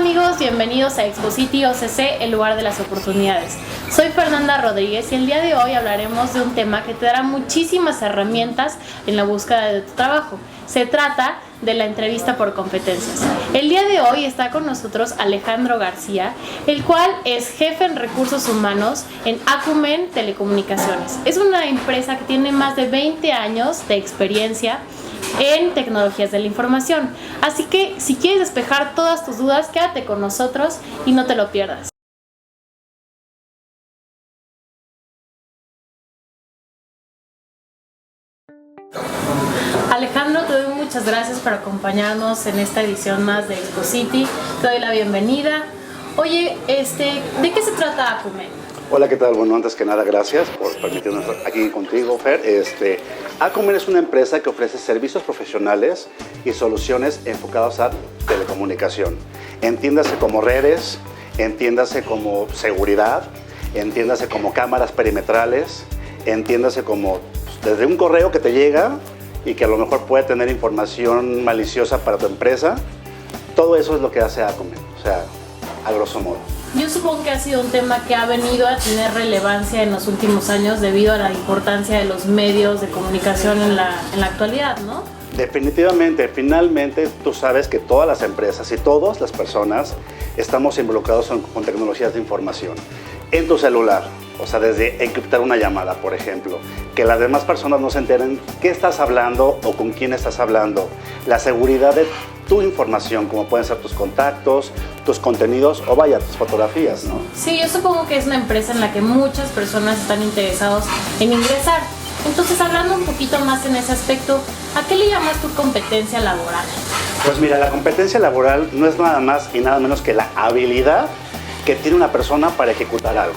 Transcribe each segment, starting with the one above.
amigos, bienvenidos a Exposity OCC, el lugar de las oportunidades. Soy Fernanda Rodríguez y el día de hoy hablaremos de un tema que te dará muchísimas herramientas en la búsqueda de tu trabajo. Se trata de la entrevista por competencias. El día de hoy está con nosotros Alejandro García, el cual es jefe en recursos humanos en Acumen Telecomunicaciones. Es una empresa que tiene más de 20 años de experiencia en tecnologías de la información. Así que si quieres despejar todas tus dudas, quédate con nosotros y no te lo pierdas. Alejandro, te doy muchas gracias por acompañarnos en esta edición más de Exposity. Te doy la bienvenida. Oye, ¿de qué se trata Acumen? Hola, ¿qué tal? Bueno, antes que nada, gracias por permitirnos estar aquí contigo, Fer. Acumen es una empresa que ofrece servicios profesionales y soluciones enfocados a telecomunicación. Entiéndase como redes, entiéndase como seguridad, entiéndase como cámaras perimetrales, entiéndase como desde un correo que te llega y que a lo mejor puede tener información maliciosa para tu empresa. Todo eso es lo que hace Acumen, o sea, a grosso modo. Yo supongo que ha sido un tema que ha venido a tener relevancia en los últimos años debido a la importancia de los medios de comunicación en la actualidad, ¿no? Definitivamente, finalmente tú sabes que todas las empresas y todas las personas estamos involucrados con tecnologías de información. En tu celular, o sea, desde encriptar una llamada, por ejemplo, que las demás personas no se enteren qué estás hablando o con quién estás hablando. La seguridad de tu información, como pueden ser tus contactos, tus contenidos o vaya, tus fotografías, ¿no? Sí, yo supongo que es una empresa en la que muchas personas están interesados en ingresar. Entonces, hablando un poquito más en ese aspecto, ¿a qué le llamas tu competencia laboral? Pues mira, la competencia laboral no es nada más y nada menos que la habilidad que tiene una persona para ejecutar algo.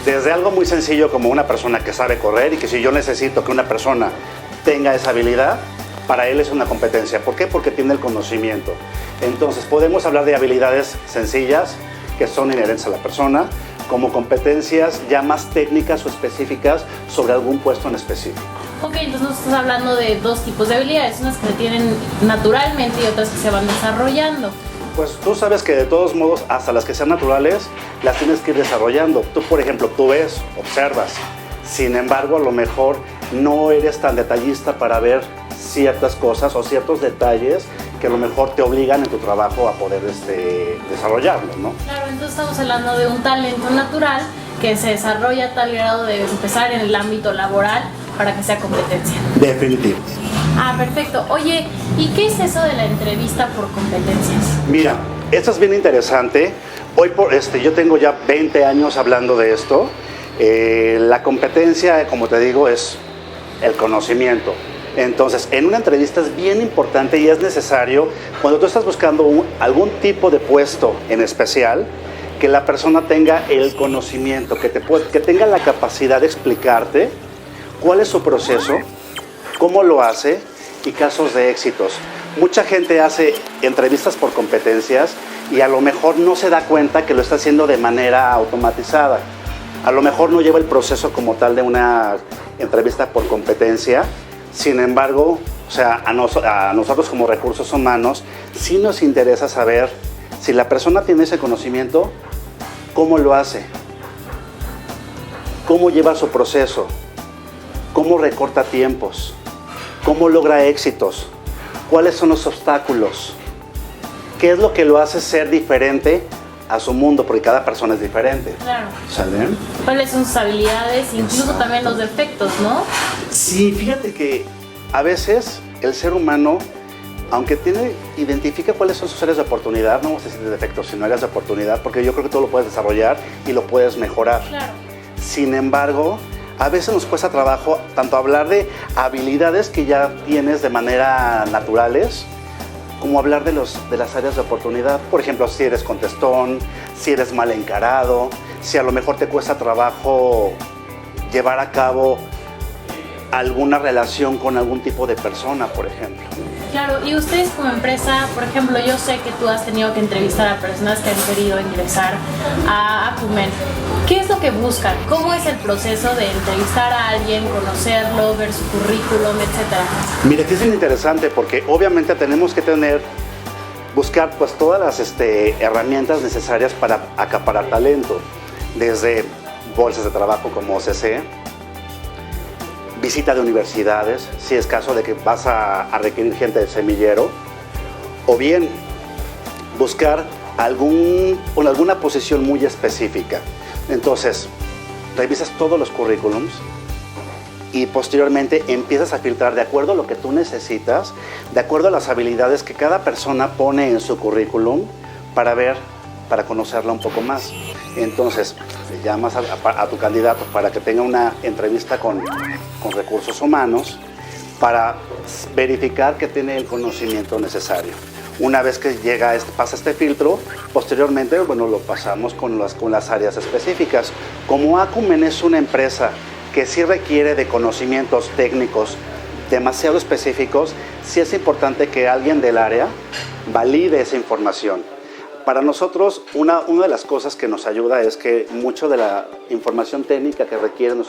Desde algo muy sencillo como una persona que sabe correr y que si yo necesito que una persona tenga esa habilidad, para él es una competencia. ¿Por qué? Porque tiene el conocimiento. Entonces podemos hablar de habilidades sencillas que son inherentes a la persona, como competencias ya más técnicas o específicas sobre algún puesto en específico. Ok, entonces nos estás hablando de dos tipos de habilidades, unas que se tienen naturalmente y otras que se van desarrollando. Pues tú sabes que de todos modos, hasta las que sean naturales, las tienes que ir desarrollando. Tú, por ejemplo, tú ves, observas. Sin embargo, a lo mejor no eres tan detallista para ver ciertas cosas o ciertos detalles que a lo mejor te obligan en tu trabajo a poder desarrollarlo, ¿no? Claro, entonces estamos hablando de un talento natural que se desarrolla a tal grado de empezar en el ámbito laboral para que sea competencia. Definitivo. Ah, perfecto. Oye, ¿y qué es eso de la entrevista por competencias? Mira, esto es bien interesante. Hoy yo tengo ya 20 años hablando de esto. La competencia, como te digo, es el conocimiento. Entonces, en una entrevista es bien importante y es necesario, cuando tú estás buscando algún tipo de puesto en especial, que la persona tenga el conocimiento, que tenga la capacidad de explicarte cuál es su proceso, cómo lo hace y casos de éxitos. Mucha gente hace entrevistas por competencias y a lo mejor no se da cuenta que lo está haciendo de manera automatizada. A lo mejor no lleva el proceso como tal de una entrevista por competencia. Sin embargo, o sea, a nosotros como recursos humanos sí nos interesa saber si la persona tiene ese conocimiento, cómo lo hace, cómo lleva su proceso, cómo recorta tiempos, cómo logra éxitos, cuáles son los obstáculos, qué es lo que lo hace ser diferente a su mundo, porque cada persona es diferente. Claro. ¿Sale? ¿Cuáles son sus habilidades, incluso también los defectos, no? Sí, fíjate que a veces el ser humano, aunque identifica cuáles son sus áreas de oportunidad, no vamos a decir de defectos, sino áreas de oportunidad, porque yo creo que todo lo puedes desarrollar y lo puedes mejorar. Claro. Sin embargo, a veces nos cuesta trabajo tanto hablar de habilidades que ya tienes de manera naturales, como hablar de las áreas de oportunidad. Por ejemplo, si eres contestón, si eres mal encarado, si a lo mejor te cuesta trabajo llevar a cabo alguna relación con algún tipo de persona, por ejemplo. Claro, y ustedes como empresa, por ejemplo, yo sé que tú has tenido que entrevistar a personas que han querido ingresar a Acumen. ¿Qué es lo que buscan? ¿Cómo es el proceso de entrevistar a alguien, conocerlo, ver su currículum, etcétera? Mira, que es bien interesante porque obviamente tenemos que tener buscar pues todas las herramientas necesarias para acaparar talento, desde bolsas de trabajo como OCC, visita de universidades, si es caso de que vas a requerir gente de semillero, o bien buscar alguna posición muy específica. Entonces, revisas todos los currículums y posteriormente empiezas a filtrar de acuerdo a lo que tú necesitas, de acuerdo a las habilidades que cada persona pone en su currículum para conocerla un poco más. Entonces, le llamas a tu candidato para que tenga una entrevista con recursos humanos para verificar que tiene el conocimiento necesario. Una vez que pasa este filtro, posteriormente, bueno, lo pasamos con las áreas específicas. Como Acumen es una empresa que sí requiere de conocimientos técnicos demasiado específicos, sí es importante que alguien del área valide esa información. Para nosotros, una de las cosas que nos ayuda es que mucho de la información técnica que requieren,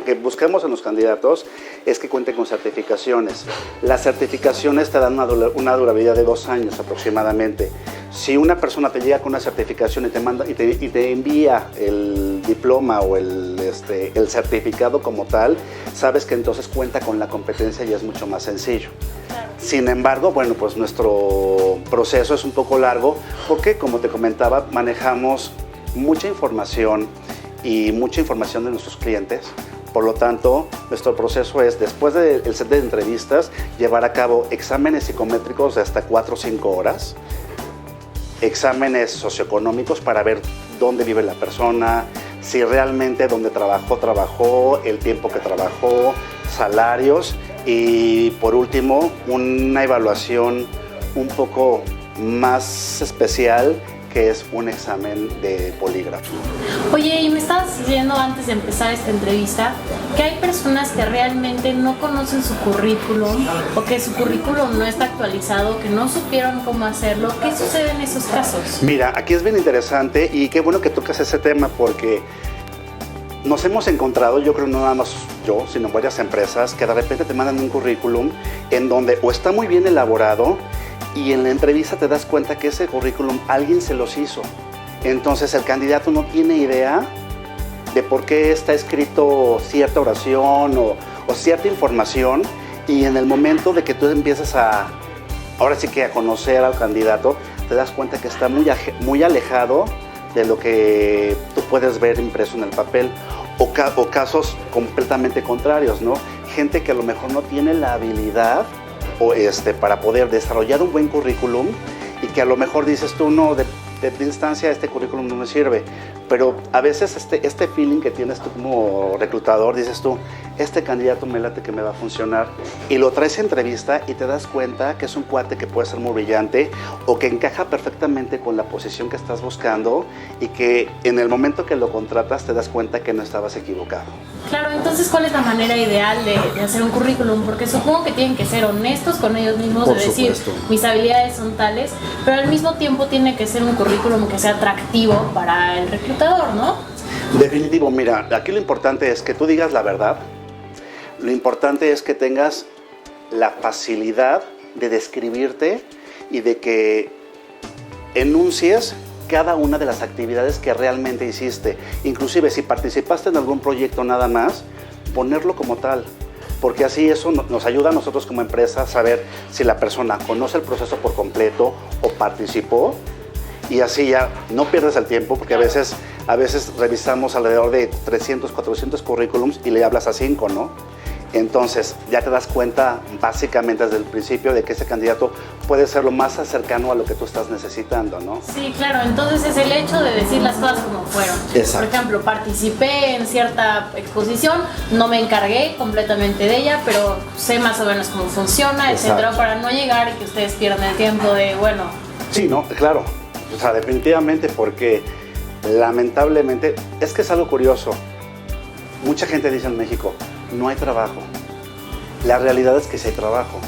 que busquemos en los candidatos, es que cuenten con certificaciones. Las certificaciones te dan una durabilidad de 2 años aproximadamente. Si una persona te llega con una certificación y te envía el diploma o el certificado como tal, sabes que entonces cuenta con la competencia y es mucho más sencillo. Sin embargo, bueno, pues nuestro proceso es un poco largo porque, como te comentaba, manejamos mucha información y mucha información de nuestros clientes. Por lo tanto, nuestro proceso es, después del set de entrevistas, llevar a cabo exámenes psicométricos de hasta 4 o 5 horas, exámenes socioeconómicos para ver dónde vive la persona, si realmente donde trabajó, el tiempo que trabajó, salarios y por último una evaluación un poco más especial que es un examen de polígrafo. Oye, y me estabas diciendo antes de empezar esta entrevista que hay personas que realmente no conocen su currículum o que su currículum no está actualizado, que no supieron cómo hacerlo. ¿Qué sucede en esos casos? Mira, aquí es bien interesante y qué bueno que tocas ese tema porque nos hemos encontrado, yo creo no nada más yo, sino varias empresas que de repente te mandan un currículum en donde o está muy bien elaborado y en la entrevista te das cuenta que ese currículum alguien se los hizo. Entonces el candidato no tiene idea de por qué está escrito cierta oración o cierta información y en el momento de que tú empiezas ahora sí que a conocer al candidato, te das cuenta que está muy alejado de lo que tú puedes ver impreso en el papel o casos completamente contrarios, ¿no? Gente que a lo mejor no tiene la habilidad para poder desarrollar un buen currículum y que a lo mejor dices tú, no, de instancia este currículum no me sirve, pero a veces este feeling que tienes tú como reclutador, dices tú, este candidato me late que me va a funcionar y lo traes a entrevista y te das cuenta que es un cuate que puede ser muy brillante o que encaja perfectamente con la posición que estás buscando y que en el momento que lo contratas te das cuenta que no estabas equivocado. Claro, entonces, ¿cuál es la manera ideal de hacer un currículum? Porque supongo que tienen que ser honestos con ellos mismos, de decir, mis habilidades son tales, pero al mismo tiempo tiene que ser un currículum que sea atractivo para el reclutador, ¿no? Definitivo, mira, aquí lo importante es que tú digas la verdad, lo importante es que tengas la facilidad de describirte y de que enuncies cada una de las actividades que realmente hiciste. Inclusive si participaste en algún proyecto nada más, ponerlo como tal. Porque así eso nos ayuda a nosotros como empresa a saber si la persona conoce el proceso por completo o participó. Y así ya no pierdes el tiempo porque a veces revisamos alrededor de 300, 400 currículums y le hablas a 5, ¿no? Entonces ya te das cuenta básicamente desde el principio de que ese candidato puede ser lo más cercano a lo que tú estás necesitando, ¿no? Sí, claro, entonces es el hecho de decir las cosas como fueron. Exacto. Por ejemplo, participé en cierta exposición, no me encargué completamente de ella, pero sé más o menos cómo funciona, etcétera, para no llegar y que ustedes pierdan el tiempo de, bueno... Sí, no, claro, o sea, definitivamente porque lamentablemente, es que es algo curioso, mucha gente dice en México, no hay trabajo. La realidad es que sí hay trabajo,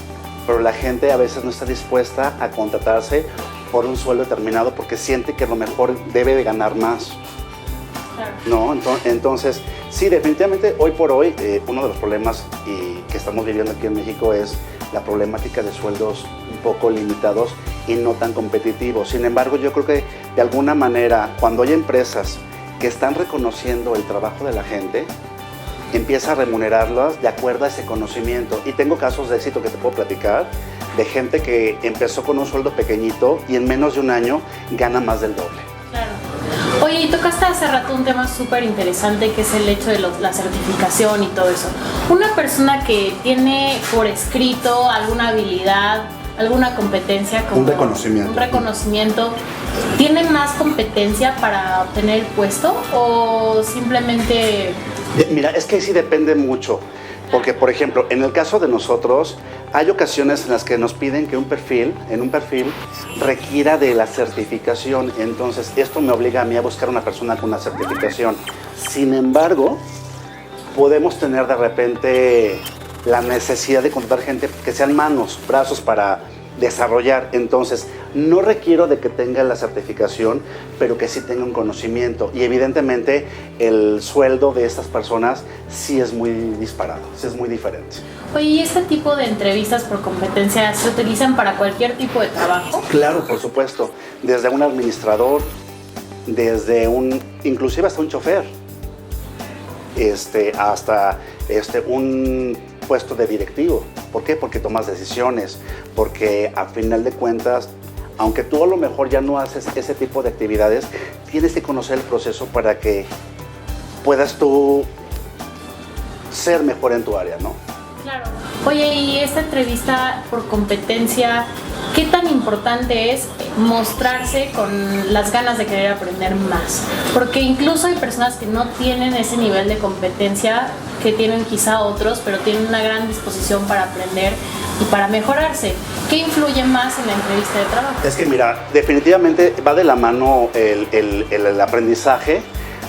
pero la gente a veces no está dispuesta a contratarse por un sueldo determinado porque siente que a lo mejor debe de ganar más. Claro. ¿No? Entonces, sí, definitivamente hoy por hoy uno de los problemas que estamos viviendo aquí en México es la problemática de sueldos un poco limitados y no tan competitivo. Sin embargo, yo creo que de alguna manera, cuando hay empresas que están reconociendo el trabajo de la gente, empieza a remunerarlas de acuerdo a ese conocimiento. Y tengo casos de éxito que te puedo platicar, de gente que empezó con un sueldo pequeñito y en menos de un año gana más del doble. Claro. Oye, y tocaste hace rato un tema súper interesante que es el hecho de la certificación y todo eso. Una persona que tiene por escrito alguna habilidad, alguna competencia, como un reconocimiento, ¿tiene más competencia para obtener el puesto o simplemente...? Mira, es que sí depende mucho, porque por ejemplo, en el caso de nosotros, hay ocasiones en las que nos piden que un perfil requiera de la certificación, entonces esto me obliga a mí a buscar una persona con una certificación. Sin embargo, podemos tener de repente la necesidad de contratar gente que sean manos, brazos para desarrollar. Entonces, no requiero de que tenga la certificación, pero que sí tenga un conocimiento. Y evidentemente, el sueldo de estas personas sí es muy disparado, sí es muy diferente. Oye, ¿y este tipo de entrevistas por competencia se utilizan para cualquier tipo de trabajo? Claro, por supuesto. Desde un administrador, inclusive hasta un chofer, hasta un puesto de directivo. ¿Por qué? Porque tomas decisiones, porque a final de cuentas, aunque tú a lo mejor ya no haces ese tipo de actividades, tienes que conocer el proceso para que puedas tú ser mejor en tu área, ¿no? Claro. Oye, y esta entrevista por competencia, ¿qué tan importante es mostrarse con las ganas de querer aprender más? Porque incluso hay personas que no tienen ese nivel de competencia que tienen quizá otros, pero tienen una gran disposición para aprender y para mejorarse. ¿Qué influye más en la entrevista de trabajo? Es que mira, definitivamente va de la mano el aprendizaje.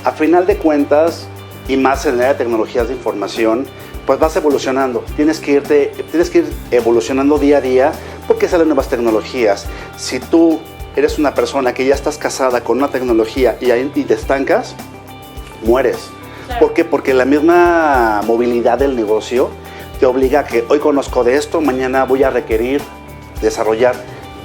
A final de cuentas, y más en el área de tecnologías de información, pues vas evolucionando. Tienes que ir evolucionando día a día porque salen nuevas tecnologías. Si tú eres una persona que ya estás casada con una tecnología y te estancas, mueres. Claro. ¿Por qué? Porque la misma movilidad del negocio te obliga a que hoy conozco de esto, mañana voy a requerir desarrollar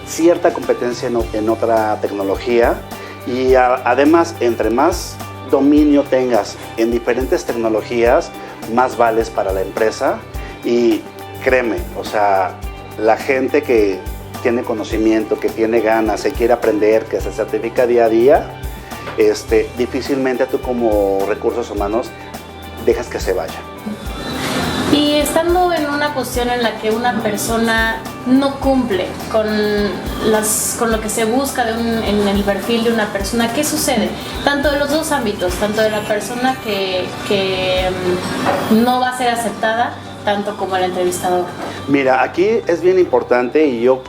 cierta competencia en otra tecnología y además, entre más dominio tengas en diferentes tecnologías, más vales para la empresa. Y créeme, o sea, la gente que tiene conocimiento, que tiene ganas, que quiere aprender, que se certifica día a día, difícilmente tú como recursos humanos dejas que se vaya. Y estando en una posición en la que una persona no cumple con lo que se busca en el perfil de una persona, ¿qué sucede? Tanto de los dos ámbitos, tanto de la persona que no va a ser aceptada, tanto como el entrevistador. Mira, aquí es bien importante y yo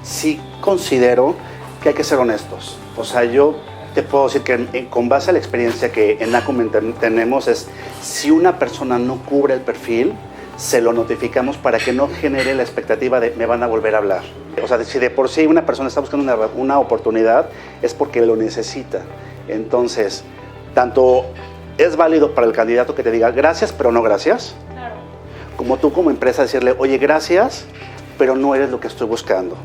sí considero que hay que ser honestos. O sea, yo te puedo decir que con base a la experiencia que en Acum tenemos es, si una persona no cubre el perfil, se lo notificamos para que no genere la expectativa de me van a volver a hablar. O sea, si de por sí una persona está buscando una oportunidad, es porque lo necesita. Entonces, tanto es válido para el candidato que te diga gracias, pero no gracias. Claro. Como tú como empresa decirle, oye, gracias, pero no eres lo que estoy buscando.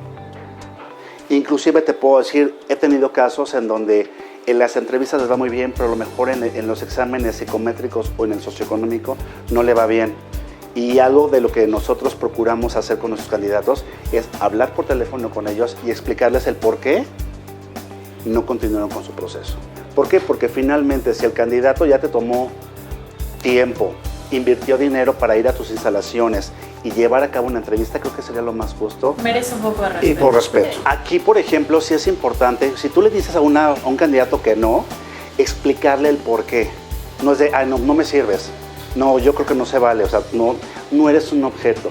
Inclusive te puedo decir, he tenido casos en donde en las entrevistas les va muy bien, pero a lo mejor en los exámenes psicométricos o en el socioeconómico no le va bien. Y algo de lo que nosotros procuramos hacer con nuestros candidatos es hablar por teléfono con ellos y explicarles el por qué no continuaron con su proceso. ¿Por qué? Porque finalmente si el candidato ya te tomó tiempo, invirtió dinero para ir a tus instalaciones y llevar a cabo una entrevista, creo que sería lo más justo. Merece un poco de respeto. Y por respeto. Aquí, por ejemplo, sí es importante, si tú le dices a un candidato que no, explicarle el por qué. No es de, ay, no me sirves. No, yo creo que no se vale, o sea, no eres un objeto.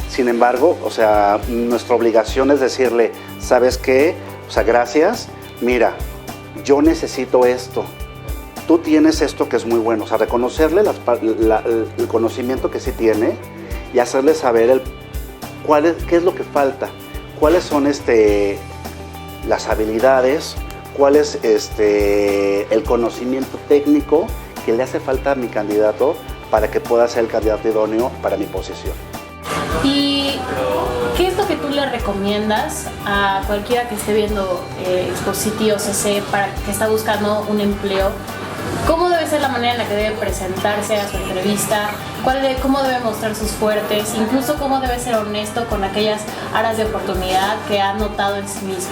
Sin embargo, o sea, nuestra obligación es decirle, ¿sabes qué? O sea, gracias, mira, yo necesito esto. Tú tienes esto que es muy bueno, o sea, reconocerle el conocimiento que sí tiene y hacerle saber qué es lo que falta, cuáles son las habilidades, cuál es el conocimiento técnico que le hace falta a mi candidato para que pueda ser el candidato idóneo para mi posición. ¿Y qué es lo que tú le recomiendas a cualquiera que esté viendo Expositi OCC para que está buscando un empleo? ¿Cómo debe ser la manera en la que debe presentarse a su entrevista? ¿Cómo debe mostrar sus fuertes? Incluso cómo debe ser honesto con aquellas áreas de oportunidad que ha notado en sí mismo.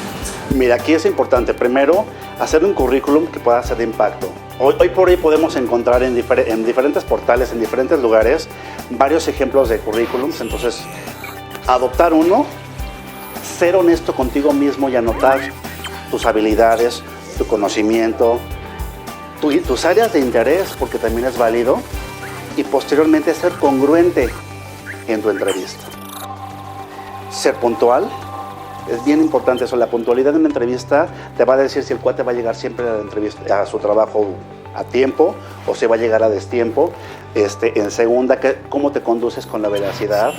Mira, aquí es importante, primero, hacer un currículum que pueda ser de impacto. Hoy por hoy podemos encontrar en diferentes portales, en diferentes lugares, varios ejemplos de currículums. Entonces, adoptar uno, ser honesto contigo mismo y anotar tus habilidades, tu conocimiento, tus áreas de interés, porque también es válido, y posteriormente ser congruente en tu entrevista. Ser puntual, es bien importante eso. La puntualidad en una entrevista te va a decir si el cuate va a llegar siempre a la entrevista, a su trabajo a tiempo o si va a llegar a destiempo. En segunda, cómo te conduces con la veracidad,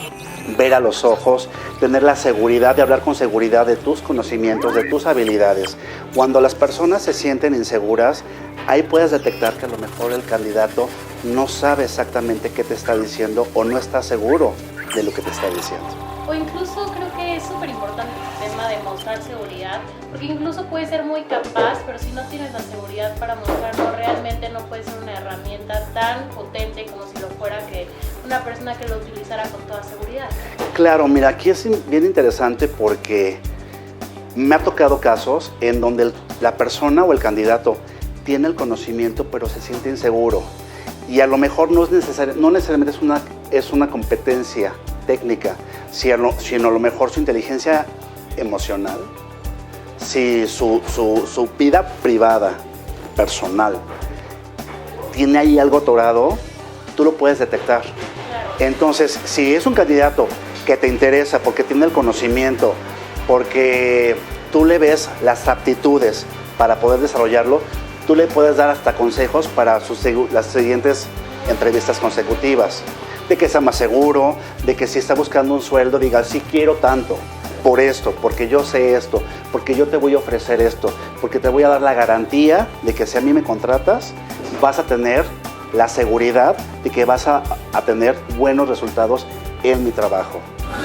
ver a los ojos, tener la seguridad de hablar con seguridad de tus conocimientos, de tus habilidades. Cuando las personas se sienten inseguras, ahí puedes detectar que a lo mejor el candidato no sabe exactamente qué te está diciendo o no está seguro de lo que te está diciendo. O incluso creo que es súper importante el tema de mostrar seguridad, porque incluso puedes ser muy capaz, pero si no tienes la seguridad para mostrarlo, realmente no puede ser una herramienta tan potente como si lo fuera que una persona que lo utilizara con toda seguridad. Claro, mira, aquí es bien interesante porque me ha tocado casos en donde la persona o el candidato tiene el conocimiento, pero se siente inseguro. Y a lo mejor no necesariamente es una competencia técnica, sino a lo mejor su inteligencia emocional, si su vida privada, personal, tiene ahí algo atorado, tú lo puedes detectar. Entonces, si es un candidato que te interesa porque tiene el conocimiento, porque tú le ves las aptitudes para poder desarrollarlo, tú le puedes dar hasta consejos para las siguientes entrevistas consecutivas. De que sea más seguro, de que si está buscando un sueldo, diga, sí quiero tanto, por esto, porque yo sé esto, porque yo te voy a ofrecer esto, porque te voy a dar la garantía de que si a mí me contratas, vas a tener la seguridad de que vas a tener buenos resultados en mi trabajo.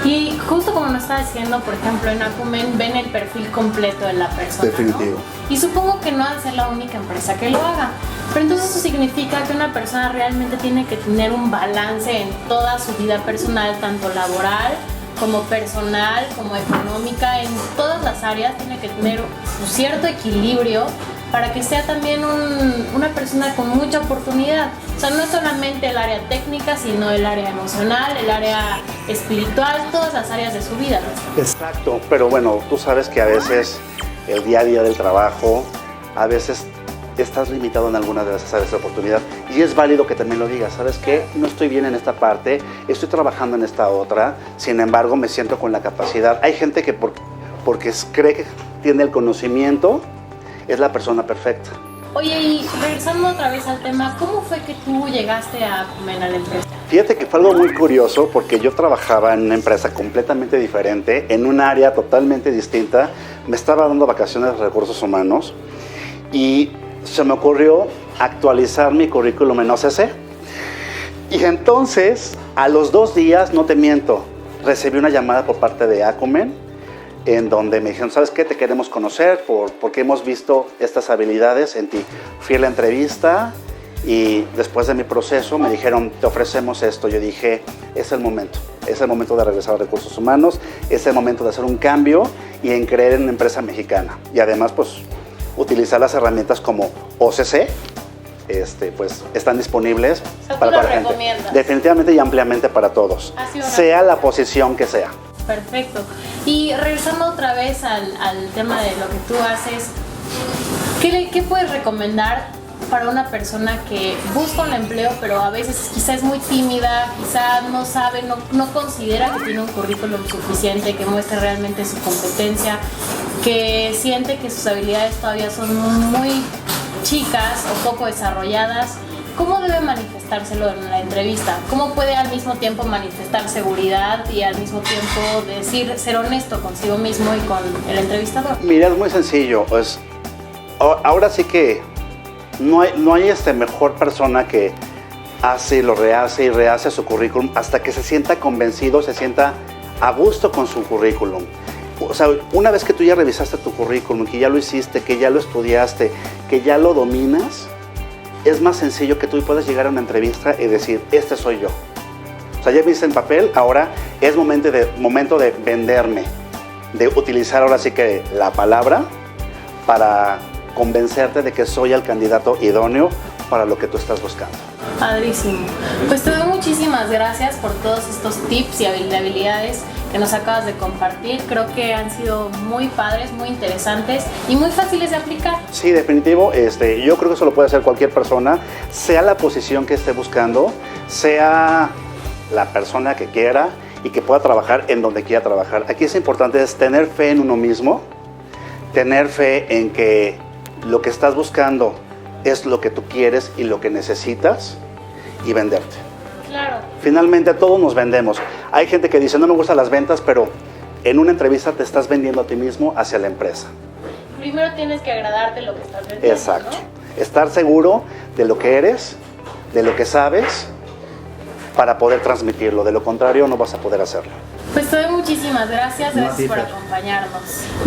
Y justo como nos está diciendo, por ejemplo, en Acumen ven el perfil completo de la persona, Definitivo. ¿no? Y supongo que no ha de ser la única empresa que lo haga. Pero entonces eso significa que una persona realmente tiene que tener un balance en toda su vida personal, tanto laboral como personal, como económica, en todas las áreas tiene que tener un cierto equilibrio para que sea también una persona con mucha oportunidad. O sea, no es solamente el área técnica, sino el área emocional, el área espiritual, todas las áreas de su vida. Exacto, pero bueno, tú sabes que a veces el día a día del trabajo, a veces estás limitado en alguna de esas áreas de oportunidad y es válido que también lo digas. ¿Sabes qué? No estoy bien en esta parte, estoy trabajando en esta otra, sin embargo me siento con la capacidad. Hay gente que porque cree que tiene el conocimiento, es la persona perfecta. Oye, y regresando otra vez al tema, ¿cómo fue que tú llegaste a Acumen, a la empresa? Fíjate que fue algo muy curioso porque yo trabajaba en una empresa completamente diferente, en un área totalmente distinta. Me estaba dando vacaciones de recursos humanos y se me ocurrió actualizar mi currículum en OCC. Y entonces, a los 2 días, no te miento, recibí una llamada por parte de Acumen en donde me dijeron, ¿sabes qué? Te queremos conocer porque hemos visto estas habilidades en ti. Fui a la entrevista y después de mi proceso me dijeron, te ofrecemos esto. Yo dije, es el momento de regresar a recursos humanos, es el momento de hacer un cambio y en creer en una empresa mexicana. Y además, pues, utilizar las herramientas como OCC, pues, están disponibles para toda la gente. Definitivamente y ampliamente para todos, sea la posición que sea. Perfecto. Y regresando otra vez al tema de lo que tú haces, ¿qué puedes recomendar para una persona que busca un empleo, pero a veces quizá es muy tímida, quizá no sabe, no considera que tiene un currículum suficiente que muestre realmente su competencia, que siente que sus habilidades todavía son muy chicas o poco desarrolladas? ¿Cómo debe manifestárselo en la entrevista? ¿Cómo puede al mismo tiempo manifestar seguridad y al mismo tiempo ser honesto consigo mismo y con el entrevistador? Mira, es muy sencillo. Pues, ahora sí que no hay mejor persona que hace y lo rehace y rehace su currículum hasta que se sienta convencido, se sienta a gusto con su currículum. O sea, una vez que tú ya revisaste tu currículum, que ya lo hiciste, que ya lo estudiaste, que ya lo dominas, es más sencillo que tú puedas llegar a una entrevista y decir, este soy yo. O sea, ya viste en papel, ahora es momento de venderme, de utilizar ahora sí que la palabra para convencerte de que soy el candidato idóneo para lo que tú estás buscando. Padrísimo. Pues te doy muchísimas gracias por todos estos tips y habilidades que nos acabas de compartir. Creo que han sido muy padres, muy interesantes y muy fáciles de aplicar. Sí, definitivo. Yo creo que eso lo puede hacer cualquier persona, sea la posición que esté buscando, sea la persona que quiera y que pueda trabajar en donde quiera trabajar. Aquí es importante es tener fe en uno mismo, tener fe en que lo que estás buscando es lo que tú quieres y lo que necesitas y venderte. Claro. Finalmente todos nos vendemos. Hay gente que dice, no me gustan las ventas, pero en una entrevista te estás vendiendo a ti mismo hacia la empresa. Primero tienes que agradarte lo que estás vendiendo, Exacto. ¿no? Estar seguro de lo que eres, de lo que sabes, para poder transmitirlo. De lo contrario, no vas a poder hacerlo. Pues te doy muchísimas gracias por acompañarnos.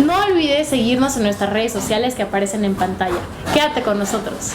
No olvides seguirnos en nuestras redes sociales que aparecen en pantalla. Quédate con nosotros.